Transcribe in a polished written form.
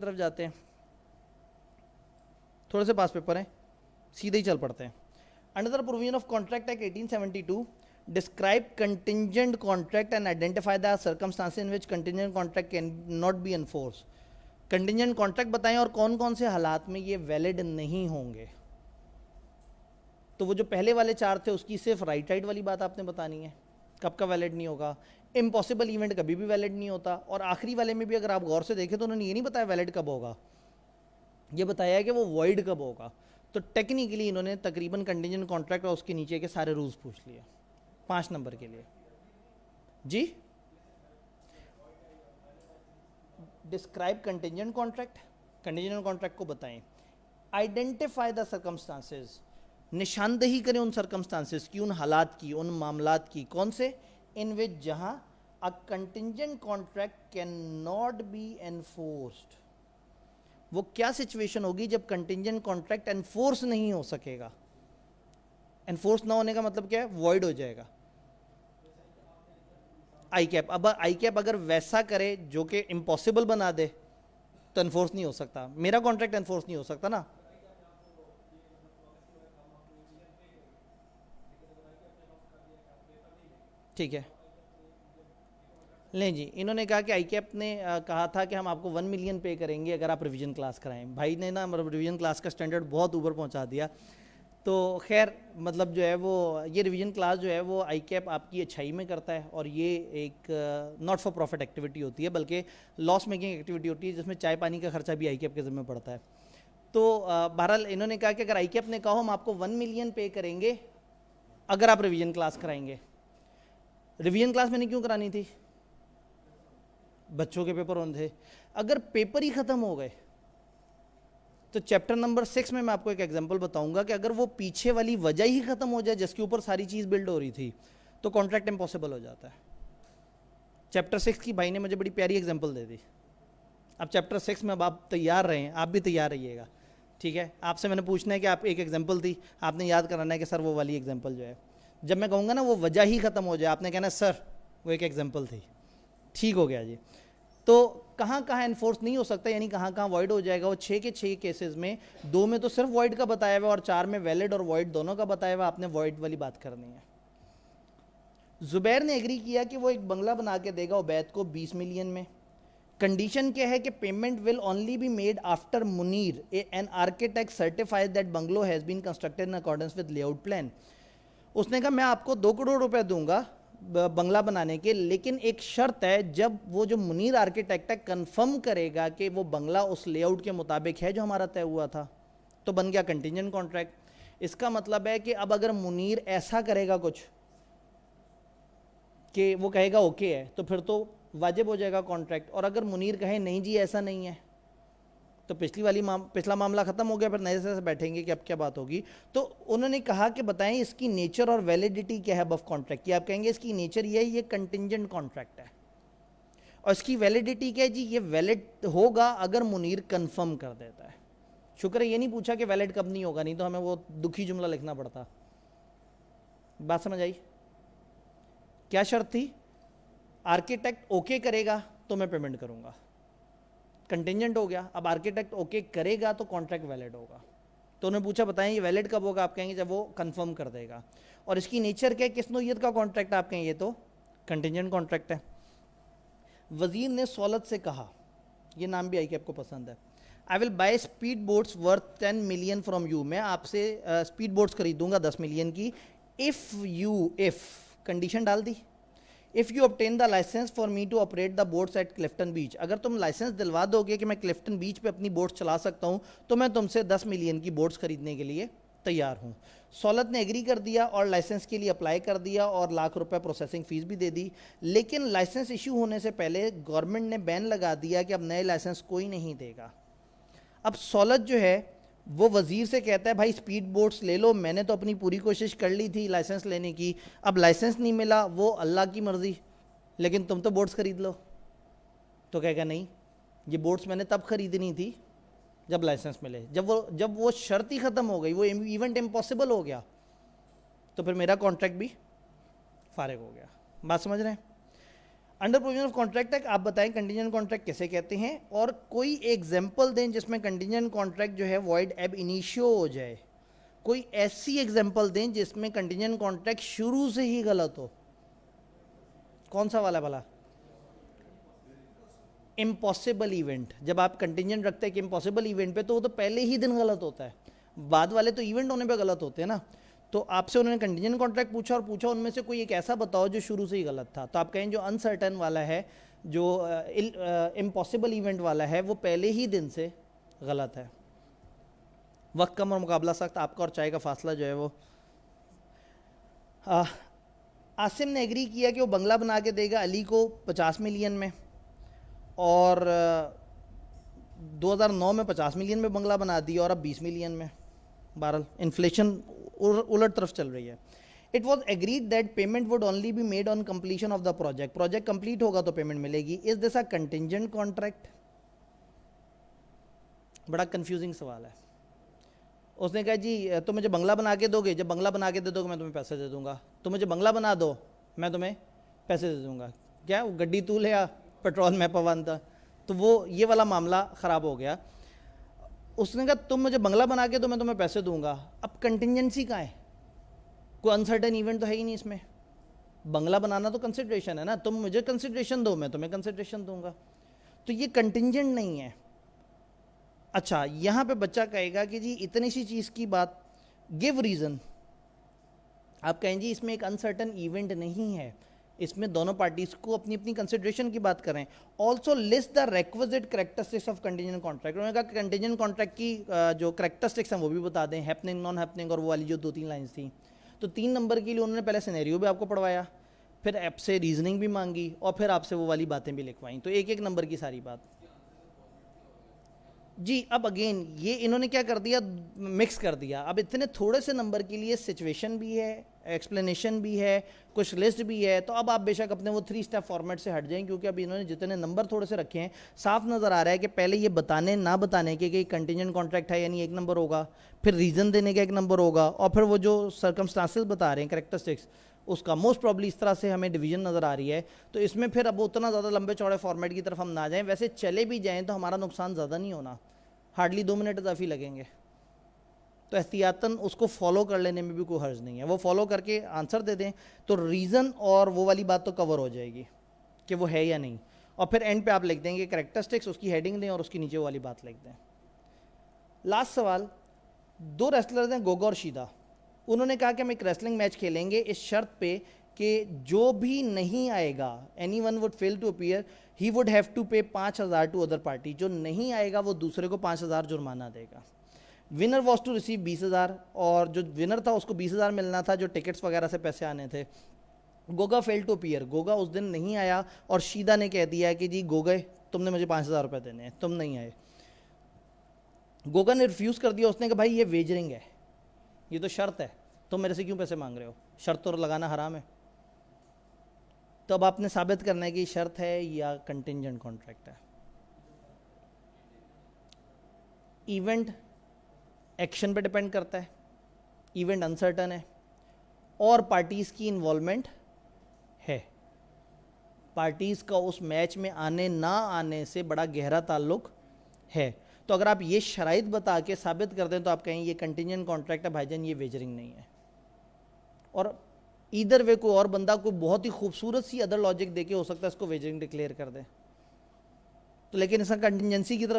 तरफ जाते हैं, थोड़े से पास पेपर हैं, सीधे ही चल पड़ते हैं। Under the provision of contract act 1872 describe contingent contract and identify the circumstances in which contingent contract can not be enforce. Contingent contract बताएं और कौन कौन से हालात में ये वैलिड नहीं होंगे। तो वो जो पहले वाले चार थे उसकी सिर्फ राइट वाली बात आपने बतानी है, कब का वैलिड नहीं होगा। इम्पॉसिबल इवेंट कभी भी वैलिड नहीं होता। और आखिरी वाले में भी अगर आप गौर से देखें तो उन्होंने ये नहीं बताया वैलिड कब होगा, ये बताया है कि वो वॉइड कब होगा। तो टेक्निकली इन्होंने तकरीबन कंटिजेंट कॉन्ट्रैक्ट और उसके नीचे के सारे रूल्स पूछ लिए 5 नंबर के लिए। जी, describe contingent contract, contingent contract को बताएं। आइडेंटिफाई द सर्कमस्टांसेस, निशानदेही करें उन सर्कमस्टांसेस की, उन हालात की, उन मामलात की। कौन से? इन विच जहां a contingent contract can not be enforced. वो क्या सिचुएशन होगी जब कंटिजेंट कॉन्ट्रैक्ट एनफोर्स नहीं हो सकेगा। एनफोर्स ना होने का मतलब क्या है? वॉइड हो जाएगा। आई कैप, अब आई कैप अगर वैसा करे जो कि इम्पॉसिबल बना दे तो एनफोर्स नहीं हो सकता। मेरा कॉन्ट्रैक्ट एनफोर्स नहीं हो सकता ना। ठीक है, नहीं जी, इन्होंने कहा कि आईकैप ने कहा था कि हम आपको 1 मिलियन पे करेंगे अगर आप रिवीजन क्लास कराएं। भाई ने ना रिवीजन क्लास का स्टैंडर्ड बहुत ऊपर पहुंचा दिया। तो खैर मतलब जो है वो ये रिवीजन क्लास जो है वो आईकैप आपकी अच्छाई में करता है और ये एक नॉट फॉर प्रॉफिट एक्टिविटी होती है, बल्कि लॉस मेकिंग एक्टिविटी होती है जिसमें चाय पानी का खर्चा भी आईकैप के ज़िम्मे पड़ता है। तो बहरहाल इन्होंने कहा कि अगर आईकैप ने कहा हम आपको 1 मिलियन पे करेंगे अगर आप रिवीजन क्लास कराएंगे। रिवीजन क्लास मैंने क्यों करानी थी? बच्चों के पेपर ऑन थे। अगर पेपर ही ख़त्म हो गए तो चैप्टर नंबर 6 में मैं आपको एक एग्जांपल बताऊंगा कि अगर वो पीछे वाली वजह ही ख़त्म हो जाए जिसके ऊपर सारी चीज़ बिल्ड हो रही थी तो कॉन्ट्रैक्ट इम्पॉसिबल हो जाता है। चैप्टर 6 की भाई ने मुझे बड़ी प्यारी एग्जांपल दे दी। अब चैप्टर 6 में अब आप तैयार रहें, आप भी तैयार रहिएगा, ठीक है। आपसे मैंने पूछना है कि आप एक एग्जाम्पल थी, आपने याद कराना है कि सर वो वाली एग्जाम्पल जो है, जब मैं कहूँगा ना वो वजह ही ख़त्म हो जाए, आपने कहना सर वो एक एग्जाम्पल थी। ठीक हो गया जी। तो कहाँ कहाँ एनफोर्स नहीं हो सकता, यानी कहाँ कहाँ वॉइड हो जाएगा? वो 6 के 6 केसेस में 2 में तो सिर्फ वॉइड का बताया हुआ और 4 में वैलिड और वॉइड दोनों का बताया हुआ। आपने वॉइड वाली बात करनी है। जुबैर ने एग्री किया कि वो एक बंगला बना के देगा उबैद को 20 मिलियन में। कंडीशन क्या है कि payment will only be made after Munir an architect certifies that bungalow has been constructed in accordance with layout plan. उसने कहा मैं आपको 2 करोड़ रुपए दूंगा बंगला बनाने के, लेकिन एक शर्त है, जब वो जो मुनीर आर्किटेक्ट है कंफर्म करेगा कि वो बंगला उस लेआउट के मुताबिक है जो हमारा तय हुआ था। तो बन गया कंटिजेंट कॉन्ट्रैक्ट। इसका मतलब है कि अब अगर मुनीर ऐसा करेगा कुछ कि वो कहेगा ओके है तो फिर तो वाजिब हो जाएगा कॉन्ट्रैक्ट। और अगर मुनीर कहे नहीं जी ऐसा नहीं है तो पिछला मामला ख़त्म हो गया, फिर नए से बैठेंगे कि अब क्या बात होगी। तो उन्होंने कहा कि बताएं इसकी नेचर और वैलिडिटी क्या है अबव कॉन्ट्रैक्ट की। आप कहेंगे इसकी नेचर ये है, ये कंटिजेंट कॉन्ट्रैक्ट है। और इसकी वैलिडिटी क्या है जी? ये वैलिड होगा अगर मुनीर कंफर्म कर देता है। शुक्र है ये नहीं पूछा कि वैलिड कब नहीं होगा, नहीं तो हमें वो दुखी जुमला लिखना पड़ता। बात समझ आई? क्या शर्त थी? आर्किटेक्ट ओके करेगा तो मैं पेमेंट करूंगा। कंटिजेंट हो गया। अब आर्किटेक्ट ओके करेगा तो कॉन्ट्रैक्ट वैलिड होगा। तो उन्होंने पूछा बताएं ये वैलिड कब होगा? आप कहेंगे जब वो कंफर्म कर देगा। और इसकी नेचर क्या है? किस नौइयत का कॉन्ट्रैक्ट? आप कहेंगे ये तो कंटिजेंट कॉन्ट्रैक्ट है। वजीर ने सौलत से कहा, ये नाम भी आईकैप को पसंद है, I will buy speed boats worth 10 million from you. मैं आपसे स्पीड बोट्स खरीदूंगा 10 मिलियन की। इफ़ कंडीशन डाल दी, if you obtain the license for me to operate the boats at Clifton beach. अगर तुम लाइसेंस दिलवा दोगे कि मैं क्लिफ्टन बीच पे अपनी बोट्स चला सकता हूँ तो मैं तुमसे 10 मिलियन की बोट्स खरीदने के लिए तैयार हूँ। सौलत ने एग्री कर दिया और लाइसेंस के लिए अप्लाई कर दिया और लाख रुपए प्रोसेसिंग फ़ीस भी दे दी। लेकिन लाइसेंस इशू होने से पहले गवर्नमेंट ने बैन लगा दिया कि अब नए लाइसेंस कोई नहीं देगा। अब सौलत जो है वो वज़ीर से कहता है भाई स्पीड बोट्स ले लो, मैंने तो अपनी पूरी कोशिश कर ली थी लाइसेंस लेने की, अब लाइसेंस नहीं मिला, वो अल्लाह की मर्ज़ी, लेकिन तुम तो बोट्स ख़रीद लो। तो कहेगा नहीं, ये बोट्स मैंने तब ख़रीदनी थी जब लाइसेंस मिले। जब वो शर्त ही ख़त्म हो गई, वो इवेंट इम्पॉसिबल हो गया, तो फिर मेरा कॉन्ट्रैक्ट भी फारिग हो गया। बात समझ रहे हैं? Under provision of contract act आप बताएं कंटीजेंट कॉन्ट्रैक्ट किसे कहते हैं, और कोई एग्जाम्पल दें जिसमें कंटीजेंट कॉन्ट्रैक्ट जो है वॉइड एब इनिशियो हो जाए। कोई ऐसी एग्जाम्पल दें जिसमें कंटीजेंट कॉन्ट्रैक्ट शुरू से ही गलत हो। कौन सा वाला भला? Impossible event. जब आप कंटीजेंट रखते हैं कि इम्पॉसिबल इवेंट पे, तो वो तो पहले ही दिन गलत होता है, बाद वाले तो इवेंट होने पे गलत होते हैं ना। तो आपसे उन्होंने कंटीजेंट कॉन्ट्रैक्ट पूछा और पूछा उनमें से कोई एक ऐसा बताओ जो शुरू से ही गलत था। तो आप कहें जो अनसर्टन वाला है, जो इम्पॉसिबल इवेंट वाला है, वो पहले ही दिन से गलत है। वक्त कम और मुकाबला सख्त, आपका और चाय का फासला जो है वो। आसिम ने एग्री किया कि वो बंगला बना के देगा अली को 50 मिलियन में, और 2009 में 50 मिलियन में बंगला बना दिया और अब 20 मिलियन में। बहरहाल इन्फ्लेशन उलट तरफ चल रही है। It was agreed that payment would only be made on completion of the project. Project complete होगा तो पेमेंट मिलेगी। Is this a contingent contract? बड़ा कंफ्यूजिंग सवाल है। उसने कहा जी तो मुझे बंगला बना के दोगे, जब बंगला बना के दे दोगे मैं तुम्हें पैसे दे दूंगा। तो मुझे बंगला बना दो, मैं तुम्हें पैसे दे दूंगा। क्या वो गड्डी तू ले आ, पेट्रोल मैं पवानता। तो वो ये वाला मामला ख़राब हो गया। उसने कहा तुम मुझे बंगला बना के दो, मैं तुम्हें पैसे दूंगा। अब कंटिंजेंसी कहाँ है? कोई अनसर्टन इवेंट तो है ही नहीं इसमें। बंगला बनाना तो कंसिडरेशन है ना, तुम मुझे कंसिडरेशन दो, मैं तुम्हें कंसिडरेशन दूंगा। तो ये कंटिंजेंट नहीं है। अच्छा, यहाँ पे बच्चा कहेगा कि जी इतनी सी चीज़ की बात, गिव रीज़न। आप कहें जी इसमें एक अनसर्टन इवेंट नहीं है, इसमें दोनों पार्टीज को अपनी अपनी कंसिडरेशन की बात करें। Also list the requisite characteristics of contingent contract. उन्होंने कहा कंटीजेंट कॉन्ट्रैक्ट की जो कैरेक्टरिस्टिक्स हैं वो भी बता दें, हैपनिंग, नॉन हैपनिंग, और वो वाली जो 2-3 लाइन्स थी। तो 3 नंबर के लिए उन्होंने पहले सिनेरियो भी आपको पढ़वाया, फिर आपसे रीजनिंग भी मांगी, और फिर आपसे वो वाली बातें भी लिखवाई। तो एक एक नंबर की सारी बात जी। अब अगेन ये इन्होंने क्या कर दिया, मिक्स कर दिया। अब इतने थोड़े से नंबर के लिए सिचुएशन भी है, एक्सप्लेनेशन भी है, कुछ लिस्ट भी है। तो अब आप बेशक अपने वो 3 स्टेप फॉर्मेट से हट जाएं, क्योंकि अब इन्होंने जितने नंबर थोड़े से रखे हैं, साफ नज़र आ रहा है कि पहले ये बताने ना बताने के कि कंटीजेंट कॉन्ट्रैक्ट है यानी 1 नंबर होगा, फिर रीज़न देने का 1 नंबर होगा, और फिर वो जो सर्कमस्टांसेस बता रहे हैं कैरेक्टरिस्टिक्स, उसका मोस्ट प्रॉब्ली इस तरह से हमें डिवीजन नज़र आ रही है। तो इसमें फिर अब उतना ज़्यादा लंबे चौड़े फॉर्मेट की तरफ हम ना जाएँ। वैसे चले भी जाएँ तो हमारा नुकसान ज़्यादा नहीं होना, हार्डली 2 मिनट इजाफी लगेंगे। तो एहतियातन उसको फॉलो कर लेने में भी कोई हर्ज नहीं है। वो फॉलो करके आंसर दे दें तो रीज़न और वो वाली बात तो कवर हो जाएगी कि वो है या नहीं। और फिर एंड पे आप लिख देंगे कैरेक्टरिस्टिक्स, उसकी हेडिंग दें और उसकी नीचे वाली बात लिख दें। लास्ट सवाल, 2 रेसलर्स हैं, गोगा और शीदा। उन्होंने कहा कि हम एक रेसलिंग मैच खेलेंगे इस शर्त पे कि जो भी नहीं आएगा, any one would fail to appear, he would have to pay 5,000 to other party. जो नहीं आएगा वो दूसरे को 5,000 जुर्माना देगा। विनर वॉज टू रिसीव 20,000, और जो विनर था उसको 20,000 मिलना था, जो टिकट्स वगैरह से पैसे आने थे। Goga fail to appear, Goga उस दिन नहीं आया, और शीदा ने कह दिया कि जी गोगे तुमने मुझे 5,000 रुपये देने हैं, तुम नहीं आए। गोगा ने रिफ्यूज़ कर दिया। उसने कहा भाई ये वेजरिंग है, ये तो शर्त है, तुम मेरे से क्यों पैसे मांग रहे हो, शर्त तो लगाना हराम है। तो अब आपने साबित करना है कि शर्त है या कंटिंजेंट कॉन्ट्रैक्ट है। इवेंट एक्शन पे डिपेंड करता है, इवेंट अनसर्टन है, और पार्टीज़ की इन्वॉल्वमेंट है। पार्टीज़ का उस मैच में आने ना आने से बड़ा गहरा ताल्लुक है। तो अगर आप ये शराइत बता के साबित कर दें तो आप कहें ये कंटिंजेंट कॉन्ट्रैक्ट है भाईजान, ये वेजरिंग नहीं है। और इधर वे को और बंदा कोई बहुत ही खूबसूरत सी अदर लॉजिक देके हो सकता है इसको वेजरिंग डिक्लेयर कर दे। तो लेकिन इसका कंटिंजेंसी की तरफ